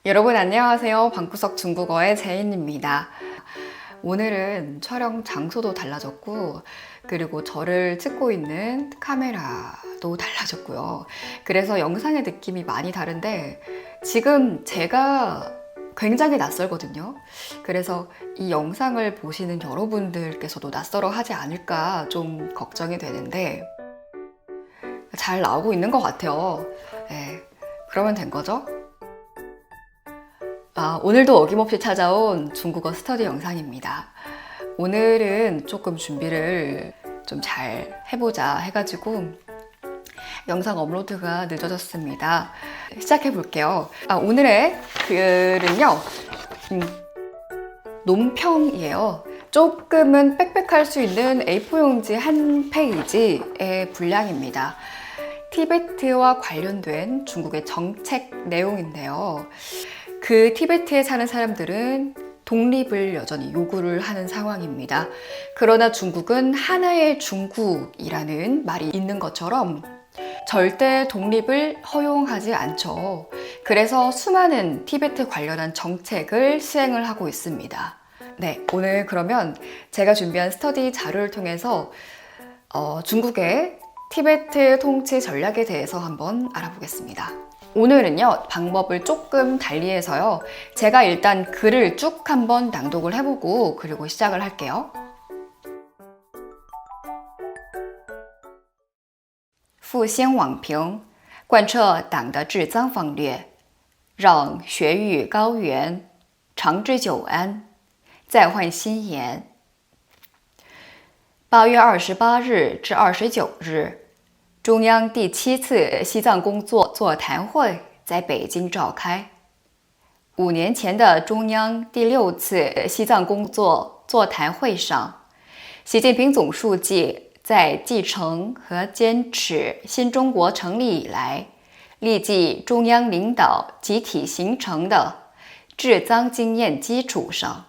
여러분 안녕하세요. 방구석 중국어의 제인입니다. 오늘은 촬영 장소도 달라졌고 그리고 저를 찍고 있는 카메라도 달라졌고요. 그래서 영상의 느낌이 많이 다른데 지금 제가 굉장히 낯설거든요. 그래서 이 영상을 보시는 여러분들께서도 낯설어 하지 않을까 좀 걱정이 되는데 잘 나오고 있는 것 같아요. 네, 그러면 된 거죠? 오늘도 어김없이 찾아온 중국어 스터디 영상입니다. 오늘은 조금 준비를 좀 잘 해보자 해가지고 영상 업로드가 늦어졌습니다. 시작해 볼게요. 오늘의 글은요, 논평이에요. 조금은 빽빽할 수 있는 A4 용지 한 페이지의 분량입니다. 티베트와 관련된 중국의 정책 내용인데요. 그 티베트에 사는 사람들은 독립을 여전히 요구를 하는 상황입니다. 그러나 중국은 하나의 중국이라는 말이 있는 것처럼 절대 독립을 허용하지 않죠. 그래서 수많은 티베트 관련한 정책을 시행을 하고 있습니다. 네, 오늘 그러면 제가 준비한 스터디 자료를 통해서 중국의 티베트 통치 전략에 대해서 한번 알아보겠습니다. 오늘은요, 방법을 조금 달리해서요, 제가 일단 글을 쭉 한번 낭독을 해보고 그리고 시작을 할게요. 复兴网评，贯彻党的治脏方略，让学域高原长治久安，再焕新颜。8月28日至29日，中央第7次西藏工作座谈会在北京召开。5年前的中央第6次西藏工作座谈会上，习近平总书记在继承和坚持新中国成立以来，立即中央领导集体形成的治脏经验基础上，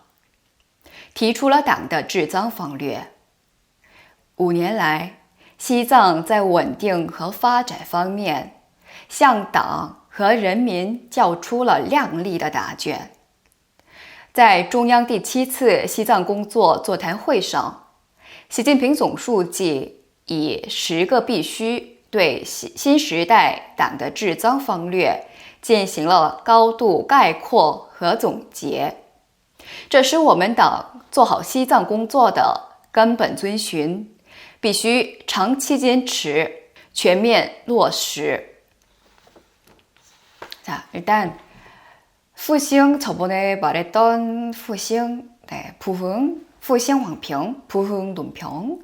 提出了党的治脏方略。5年来，西藏在稳定和发展方面，向党和人民交出了亮丽的答卷。在中央第7次西藏工作座谈会上，习近平总书记以10个必须对新时代党的治脏方略进行了高度概括和总结。这是我们党做好西藏工作的根本遵循，必须长期坚持，全面落实。 자, 일단 푸싱, 저번에 말했던 푸싱, 네, 부흥, 푸싱 황평, 부흥 논평.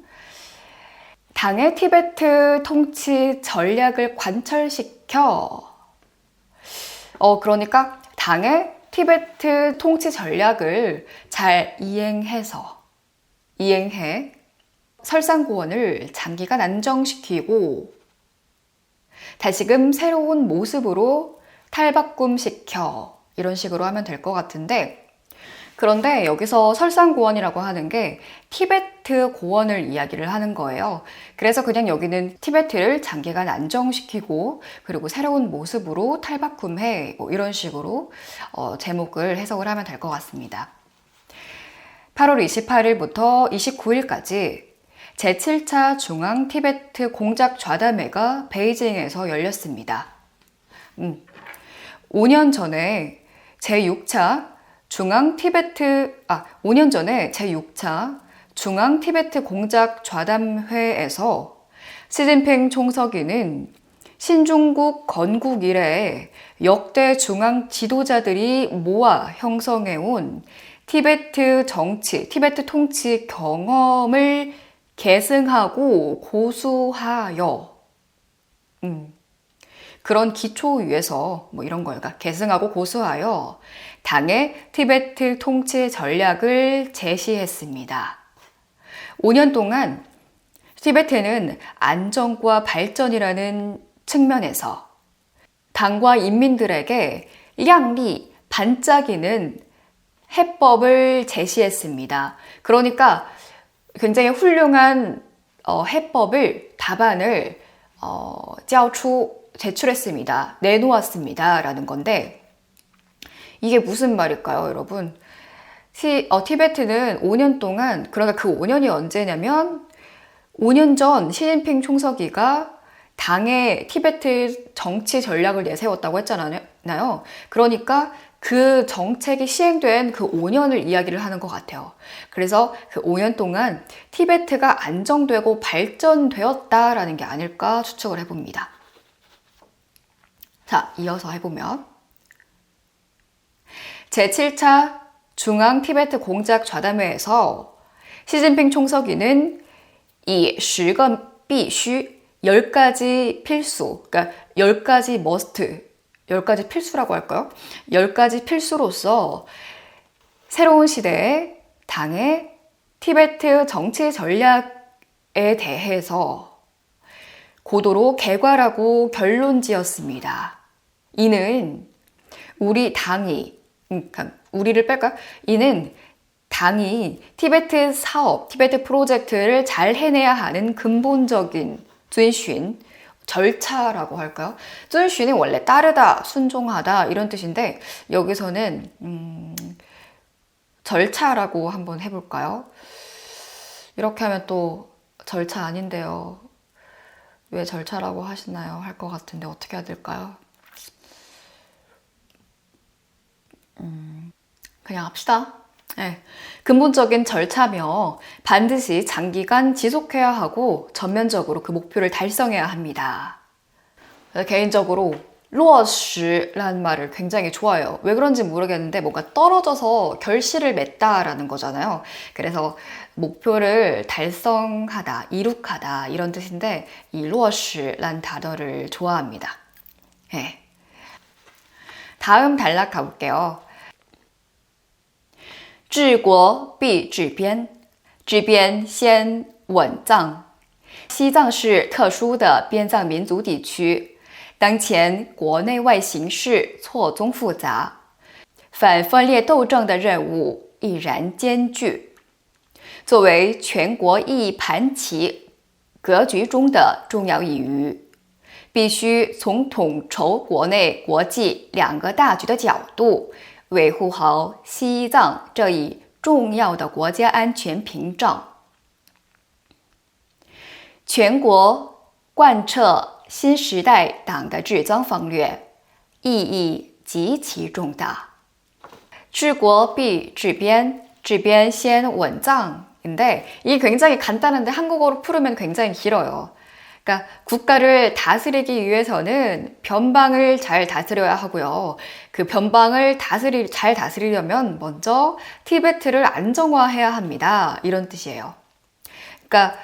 당의 티베트 통치 전략을 관철시켜. 그러니까 당의 티베트 통치 전략을 잘 이행해 설상고원을 장기간 안정시키고 다시금 새로운 모습으로 탈바꿈시켜, 이런 식으로 하면 될 것 같은데, 그런데 여기서 설상고원이라고 하는 게 티베트 고원을 이야기를 하는 거예요. 그래서 그냥 여기는 티베트를 장기간 안정시키고 그리고 새로운 모습으로 탈바꿈해, 뭐 이런 식으로 제목을 해석을 하면 될 것 같습니다. 8월 28일부터 29일까지 제7차 중앙 티베트 공작 좌담회가 베이징에서 열렸습니다. 5년 전에 제6차 중앙 티베트 공작 좌담회에서 시진핑 총서기는 신중국 건국 이래 역대 중앙 지도자들이 모아 형성해온 티베트 정치, 티베트 통치 경험을 계승하고 고수하여, 그런 기초 위에서 뭐 이런 거니까 계승하고 고수하여 당의 티베트 통치 전략을 제시했습니다. 5년 동안 티베트는 안정과 발전이라는 측면에서 당과 인민들에게 량리, 반짝이는 해법을 제시했습니다. 그러니까 굉장히 훌륭한 해법을, 답안을 제출했습니다. 내놓았습니다. 라는 건데, 이게 무슨 말일까요, 여러분? 티베트는 5년 동안, 그러니까 그 5년이 언제냐면 5년 전 시진핑 총서기가 당의 티베트 정치 전략을 내세웠다고 했잖아요. 그러니까 그 정책이 시행된 그 5년을 이야기를 하는 것 같아요. 그래서 그 5년 동안 티베트가 안정되고 발전되었다라는 게 아닐까 추측을 해봅니다. 자, 이어서 해보면 제7차 중앙 티베트 공작 좌담회에서 시진핑 총서기는 이 10个必须 10가지 필수, 그러니까 10가지 머스트, 10가지 필수라고 할까요? 10가지 필수로서 새로운 시대의 당의 티베트 정치 전략에 대해서 고도로 개괄하고 결론지었습니다. 이는 우리 당이, 우리를 뺄까? 이는 당이 티베트 사업, 티베트 프로젝트를 잘 해내야 하는 근본적인遵循, 절차라고 할까요?遵循이 원래 따르다, 순종하다 이런 뜻인데 여기서는 절차라고 한번 해볼까요? 이렇게 하면 또 절차 아닌데요. 왜 절차라고 하시나요? 할 것 같은데 어떻게 해야 될까요? 그냥 합시다. 네. 근본적인 절차며 반드시 장기간 지속해야 하고 전면적으로 그 목표를 달성해야 합니다. 개인적으로 落实라는 말을 굉장히 좋아해요. 왜 그런지 모르겠는데 뭔가 떨어져서 결실을 맺다라는 거잖아요. 그래서 목표를 달성하다, 이룩하다 이런 뜻인데 이 落实라는 단어를 좋아합니다. 네. 다음 단락 가볼게요. 治国必治边，治边先稳藏。西藏是特殊的边藏民族地区，当前国内外形势错综复杂，反分裂斗争的任务毅然艰巨。作为全国意义盘棋格局中的重要一隅，必须从统筹国内国际两个大局的角度维护好西藏这一重要的国家安全屏障，全国贯彻新时代党的治疆方略，意义极其重大。治国必治边，治边先稳藏인데 이게 굉장히 간단한데 한국어로 풀으면 굉장히 길어요. 그러니까 국가를 다스리기 위해서는 변방을 잘 다스려야 하고요. 그 변방을 잘 다스리려면 먼저 티베트를 안정화해야 합니다. 이런 뜻이에요. 그러니까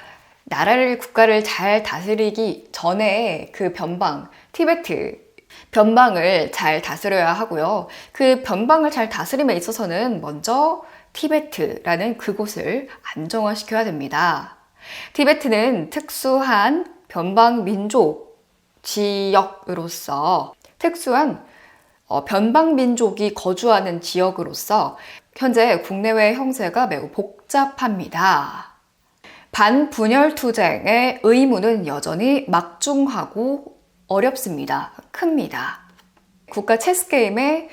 국가를 잘 다스리기 전에 그 변방, 티베트 변방을 잘 다스려야 하고요. 그 변방을 잘 지킴에 있어서는 먼저 티베트라는 그곳을 안정화시켜야 됩니다. 티베트는 특수한 변방 민족 지역으로서 특수한 변방 민족이 거주하는 지역으로서 현재 국내외 형세가 매우 복잡합니다. 반분열 투쟁의 의무는 여전히 막중하고 어렵습니다. 큽니다. 국가 체스 게임의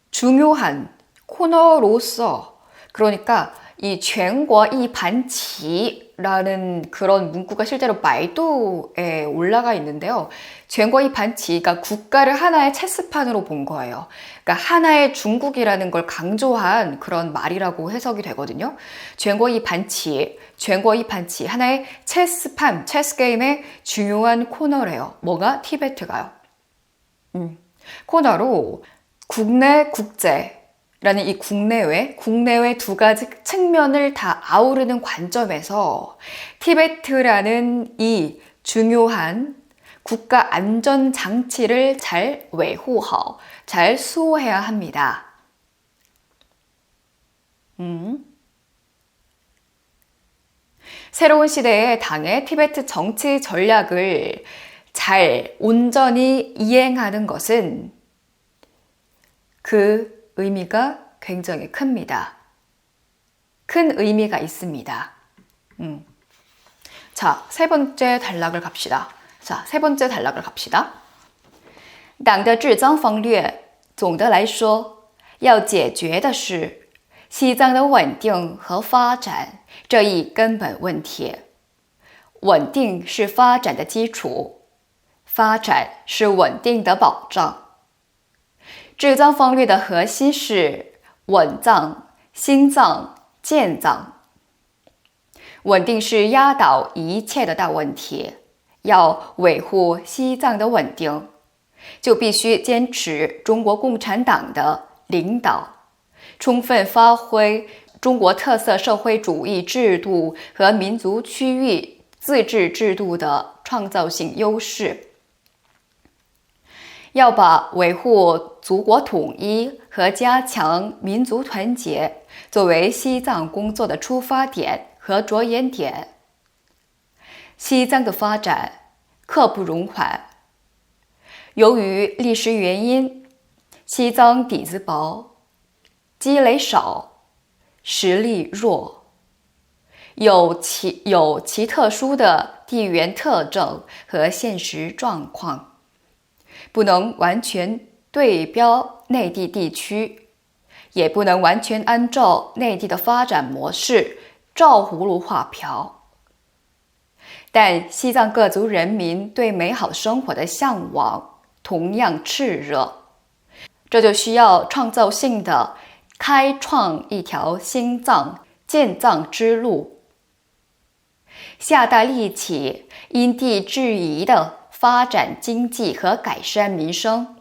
중요한 코너로서 그러니까 이全国이 반치라는 그런 문구가 실제로百度에 올라가 있는데요. 全国이 반치가 국가를 하나의 체스판으로 본 거예요. 그러니까 하나의 중국이라는 걸 강조한 그런 말이라고 해석이 되거든요. 全国이 반치, 全国이 반치 하나의 체스판, 체스 게임의 중요한 코너래요. 뭐가? 티베트가요. 코너로 국내, 국제 라는 이 국내외 두 가지 측면을 다 아우르는 관점에서 티베트라는 이 중요한 국가 안전 장치를 잘维护好, 잘 수호해야 합니다. 새로운 시대의 당의 티베트 정치 전략을 잘 온전히 이행하는 것은 그 의미가 굉장히 큽니다. 큰 의미가 있습니다. 자, 세 번째 단락을 갑시다. 党的治疆方略总的来说要解决的是西藏的稳定和发展这一根本问题。稳定是发展的基础，发展是稳定的保障。治藏方略的核心是稳藏、新藏、建藏。稳定是压倒一切的大问题，要维护西藏的稳定，就必须坚持中国共产党的领导，充分发挥中国特色社会主义制度和民族区域自治制度的创造性优势。要把维护祖国统一和加强民族团结作为西藏工作的出发点和着眼点。西藏的发展刻不容缓。由于历史原因，西藏底子薄，积累少，实力弱，有其特殊的地缘特征和现实状况，不能完全对标内地地区，也不能完全按照内地的发展模式照葫芦画瓢。但西藏各族人民对美好生活的向往同样炽热，这就需要创造性的开创一条新藏建藏之路，下大力气因地制宜的发展经济和改善民生。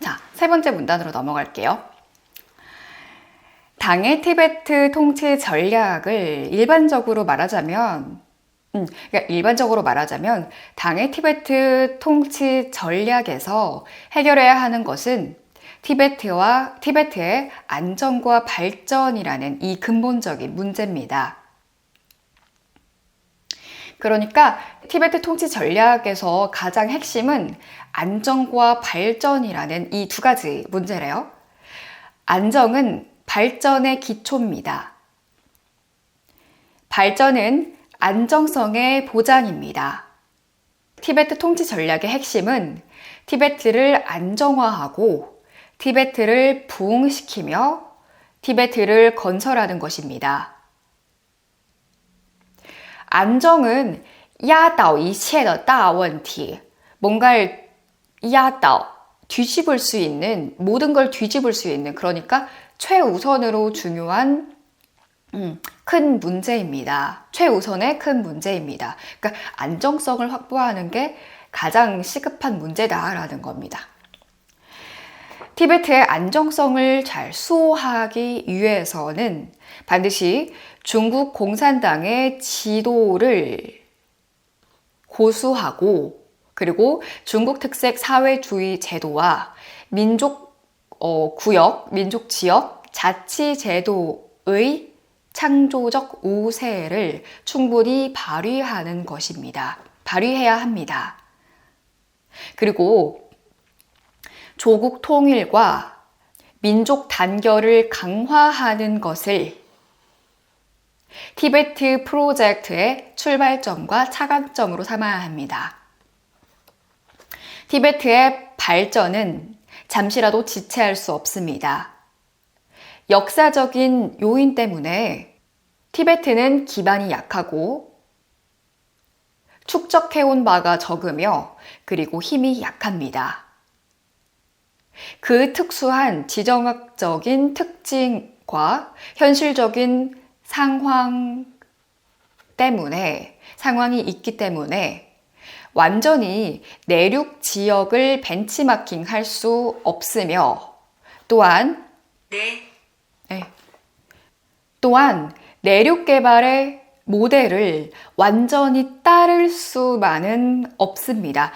자, 세 번째 문단으로 넘어갈게요. 당의 티베트 통치 전략을 일반적으로 말하자면 당의 티베트 통치 전략에서 해결해야 하는 것은 티베트의 안정과 발전이라는 이 근본적인 문제입니다. 그러니까 티베트 통치 전략에서 가장 핵심은 안정과 발전이라는 이 두 가지 문제래요. 안정은 발전의 기초입니다. 발전은 안정성의 보장입니다. 티베트 통치 전략의 핵심은 티베트를 안정화하고 티베트를 부흥시키며 티베트를 건설하는 것입니다. 안정은 压倒一切的大问题, 뭔가를 压倒, 뒤집을 수 있는, 모든 걸 뒤집을 수 있는, 그러니까 최우선으로 중요한 큰 문제입니다. 최우선의 큰 문제입니다. 그러니까 안정성을 확보하는 게 가장 시급한 문제다라는 겁니다. 티베트의 안정성을 잘 수호하기 위해서는 반드시 중국 공산당의 지도를 고수하고 그리고 중국 특색 사회주의 제도와 민족 지역 자치 제도의 창조적 우세를 충분히 발휘하는 것입니다. 발휘해야 합니다. 그리고 조국 통일과 민족 단결을 강화하는 것을 티베트 프로젝트의 출발점과 차관점으로 삼아야 합니다. 티베트의 발전은 잠시라도 지체할 수 없습니다. 역사적인 요인 때문에 티베트는 기반이 약하고 축적해온 바가 적으며 그리고 힘이 약합니다. 그 특수한 지정학적인 특징과 현실적인 상황이 있기 때문에 완전히 내륙 지역을 벤치마킹할 수 없으며 또한 내륙 개발의 모델을 완전히 따를 수만은 없습니다.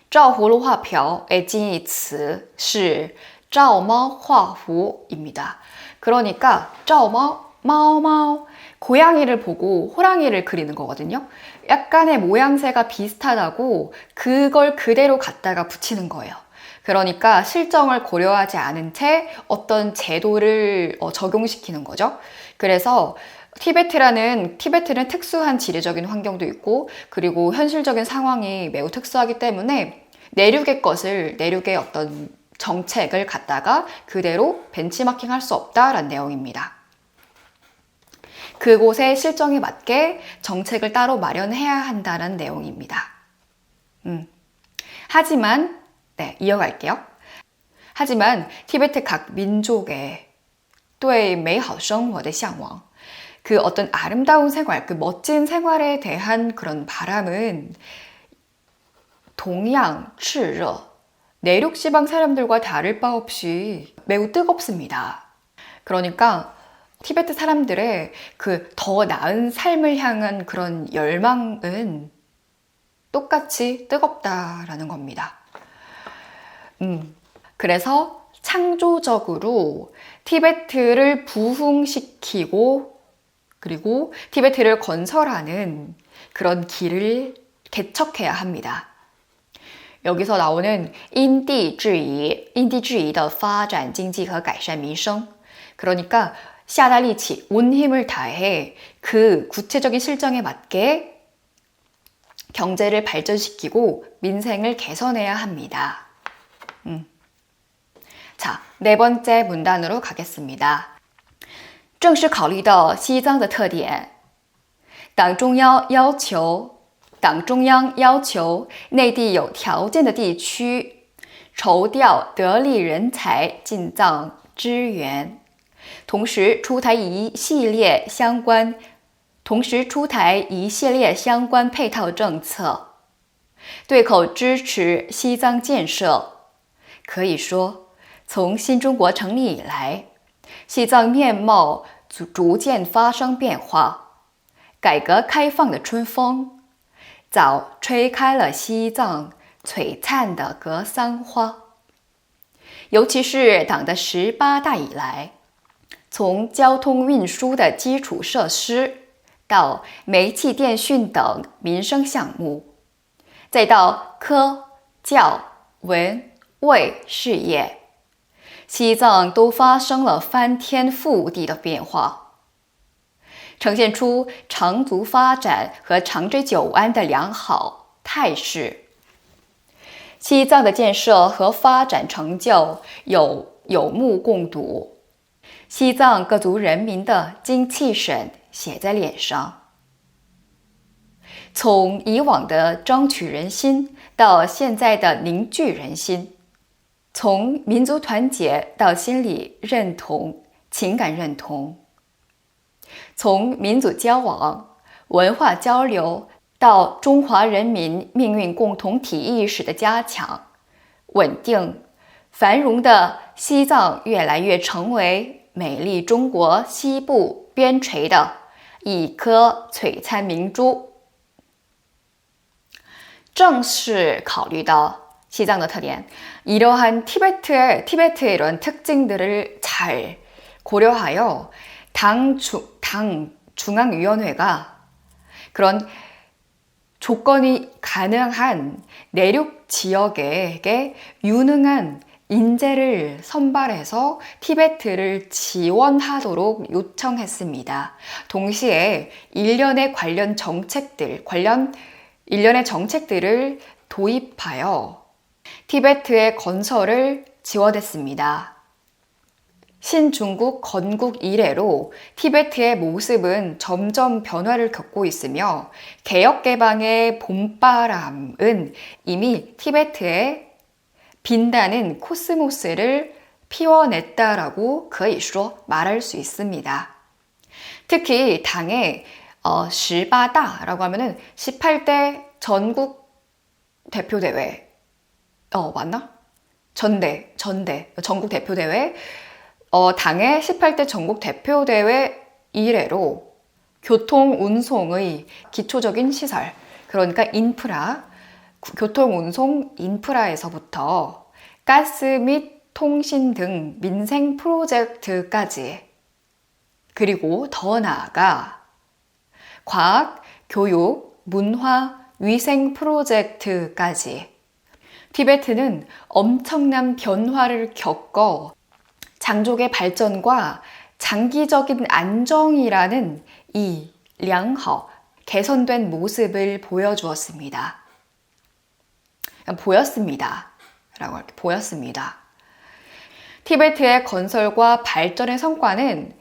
照葫芦画瓢의近义词是照猫画虎입니다. 그러니까 照猫 고양이를 보고 호랑이를 그리는 거거든요. 약간의 모양새가 비슷하다고 그걸 그대로 갖다가 붙이는 거예요. 그러니까 실정을 고려하지 않은 채 어떤 제도를 적용시키는 거죠. 그래서 티베트는 특수한 지리적인 환경도 있고 그리고 현실적인 상황이 매우 특수하기 때문에 내륙의 어떤 정책을 갖다가 그대로 벤치마킹할 수 없다라는 내용입니다. 그곳의 실정에 맞게 정책을 따로 마련해야 한다는 내용입니다. 하지만, 네, 이어갈게요. 하지만 티베트 각 민족의 对美好生活的向往, 그 어떤 아름다운 생활, 그 멋진 생활에 대한 그런 바람은 동양, 炽热, 내륙 지방 사람들과 다를 바 없이 매우 뜨겁습니다. 그러니까 티베트 사람들의 그 더 나은 삶을 향한 그런 열망은 똑같이 뜨겁다라는 겁니다. 그래서 창조적으로 티베트를 부흥시키고 그리고 티베트를 건설하는 그런 길을 개척해야 합니다. 여기서 나오는因地制宜的发展经济和改善民生, 그러니까 下大力气, 온 힘을 다해 그 구체적인 실정에 맞게 경제를 발전시키고 민생을 개선해야 합니다. 자, 네 번째 문단으로 가겠습니다. 正是考虑到西藏的特点，党中央要求内地有条件的地区筹调得力人才进藏支援，同时出台一系列相关配套政策，对口支持西藏建设。可以说，从新中国成立以来，西藏面貌逐渐发生变化，改革开放的春风早吹开了西藏璀璨的格桑花。尤其是党的18大以来，从交通运输的基础设施到煤气电讯等民生项目，再到科教文卫事业，西藏都发生了翻天覆地的变化，呈现出长足发展和长治久安的良好态势。西藏的建设和发展成就有目共睹，西藏各族人民的精气神写在脸上。从以往的争取人心到现在的凝聚人心，从民族团结到心理认同、情感认同，从民族交往、文化交流到中华人民命运共同体意识的加强、稳定、繁荣的西藏越来越成为美丽中国西部边陲的一颗璀璨明珠。正是考虑到西藏的特点, 이러한 티베트의 이런 특징들을 잘 고려하여 당 중앙위원회가 그런 조건이 가능한 내륙 지역에게 유능한 인재를 선발해서 티베트를 지원하도록 요청했습니다. 동시에 일련의 정책들을 도입하여 티베트의 건설을 지원했습니다. 신중국 건국 이래로 티베트의 모습은 점점 변화를 겪고 있으며 개혁개방의 봄바람은 이미 티베트에 빛나는 코스모스를 피워냈다라고 可以说 말할 수 있습니다. 특히 당의 18다라고 하면은 18대 전국 대표대회 맞나? 전대 전국 대표대회 당의 18대 전국 대표대회 이래로 교통운송의 기초적인 시설, 그러니까 인프라, 교통운송 인프라에서부터 가스 및 통신 등 민생 프로젝트까지, 그리고 더 나아가 과학, 교육, 문화, 위생 프로젝트까지 티베트는 엄청난 변화를 겪어 장족의 발전과 장기적인 안정이라는 이 량허, 개선된 모습을 보여주었습니다. 보였습니다. 티베트의 건설과 발전의 성과는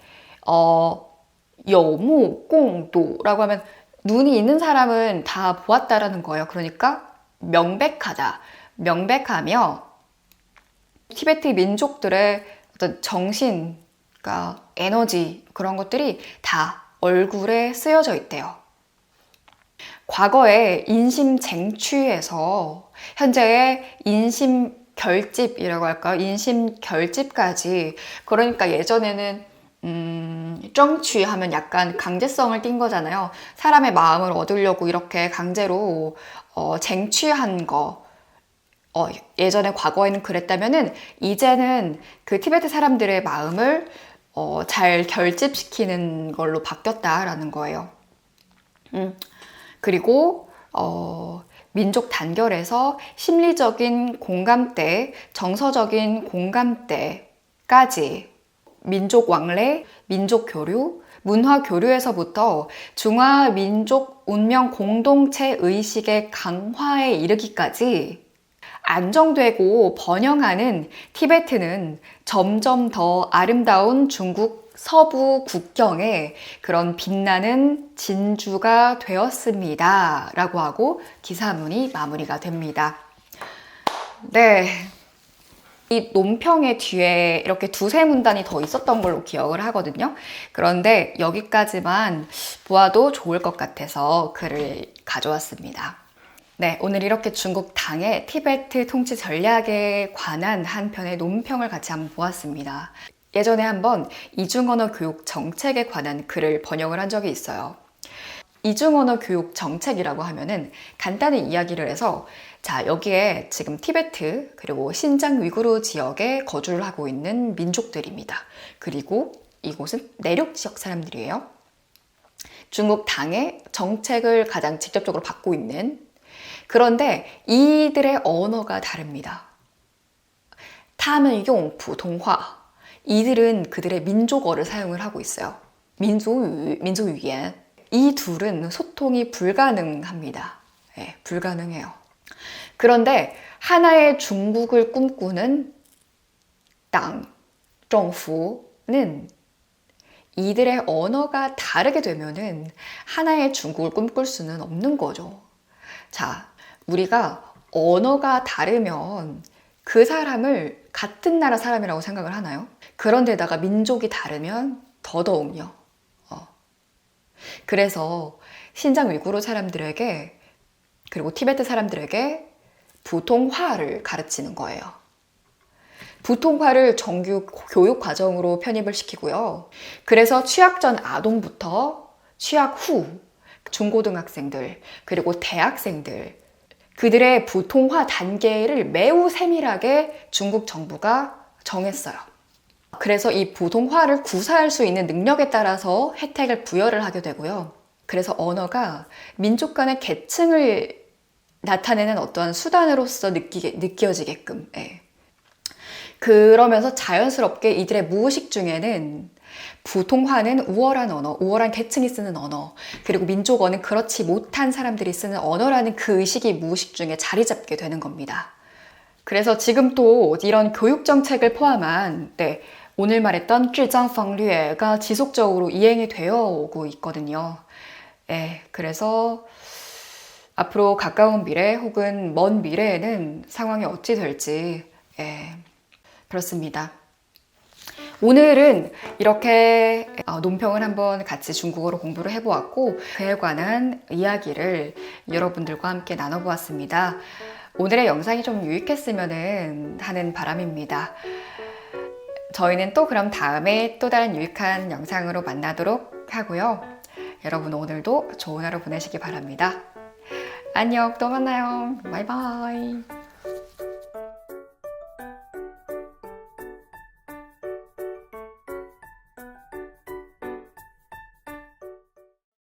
여무공도라고 하면 눈이 있는 사람은 다 보았다라는 거예요. 그러니까 명백하다, 명백하며 티베트 민족들의 어떤 정신, 그러니까 에너지 그런 것들이 다 얼굴에 쓰여져 있대요. 과거에 인심 쟁취에서 현재의 인심 결집이라고 할까요? 인심 결집까지. 그러니까 예전에는 정취하면 약간 강제성을 띈 거잖아요. 사람의 마음을 얻으려고 이렇게 강제로 쟁취한 거. 예전에 과거에는 그랬다면은 이제는 그 티베트 사람들의 마음을 잘 결집시키는 걸로 바뀌었다라는 거예요. 그리고 민족 단결에서 심리적인 공감대, 정서적인 공감대까지 민족 왕래, 민족 교류, 문화 교류에서부터 중화 민족 운명 공동체 의식의 강화에 이르기까지 안정되고 번영하는 티베트는 점점 더 아름다운 중국 서부 국경의 그런 빛나는 진주가 되었습니다. 라고 하고 기사문이 마무리가 됩니다. 네. 이 논평의 뒤에 이렇게 두세 문단이 더 있었던 걸로 기억을 하거든요. 그런데 여기까지만 보아도 좋을 것 같아서 글을 가져왔습니다. 네, 오늘 이렇게 중국 당의 티베트 통치 전략에 관한 한 편의 논평을 같이 한번 보았습니다. 예전에 한번 이중언어 교육 정책에 관한 글을 번역을 한 적이 있어요. 이중언어 교육 정책이라고 하면은 간단히 이야기를 해서, 자, 여기에 지금 티베트 그리고 신장 위구르 지역에 거주를 하고 있는 민족들입니다. 그리고 이곳은 내륙 지역 사람들이에요. 중국 당의 정책을 가장 직접적으로 받고 있는. 그런데 이들의 언어가 다릅니다. 타문용 부통화. 이들은 그들의 민족어를 사용을 하고 있어요. 민족유엔. 이 둘은 소통이 불가능합니다. 네, 불가능해요. 그런데 하나의 중국을 꿈꾸는 당, 정부는 이들의 언어가 다르게 되면은 하나의 중국을 꿈꿀 수는 없는 거죠. 자, 우리가 언어가 다르면 그 사람을 같은 나라 사람이라고 생각을 하나요? 그런데다가 민족이 다르면 더더욱요. 그래서 신장 위구르 사람들에게 그리고 티베트 사람들에게 부통화를 가르치는 거예요. 부통화를 정규 교육 과정으로 편입을 시키고요. 그래서 취학 전 아동부터 취학 후 중고등학생들 그리고 대학생들, 그들의 부통화 단계를 매우 세밀하게 중국 정부가 정했어요. 그래서 이 부통화를 구사할 수 있는 능력에 따라서 혜택을 부여를 하게 되고요. 그래서 언어가 민족 간의 계층을 나타내는 어떠한 수단으로서 느껴지게끔. 예. 그러면서 자연스럽게 이들의 무의식 중에는 부통화는 우월한 언어, 우월한 계층이 쓰는 언어, 그리고 민족어는 그렇지 못한 사람들이 쓰는 언어라는 그 의식이 무의식 중에 자리 잡게 되는 겁니다. 그래서 지금 또 이런 교육 정책을 포함한 오늘 말했던 쯔장펑류가 지속적으로 이행이 되어 오고 있거든요. 그래서 앞으로 가까운 미래 혹은 먼 미래에는 상황이 어찌 될지 그렇습니다. 오늘은 이렇게 논평을 한번 같이 중국어로 공부를 해보았고 그에 관한 이야기를 여러분들과 함께 나눠보았습니다. 오늘의 영상이 좀 유익했으면 하는 바람입니다. 저희는 또 그럼 다음에 또 다른 유익한 영상으로 만나도록 하고요. 여러분 오늘도 좋은 하루 보내시기 바랍니다. 안녕, 또 만나요. 바이바이.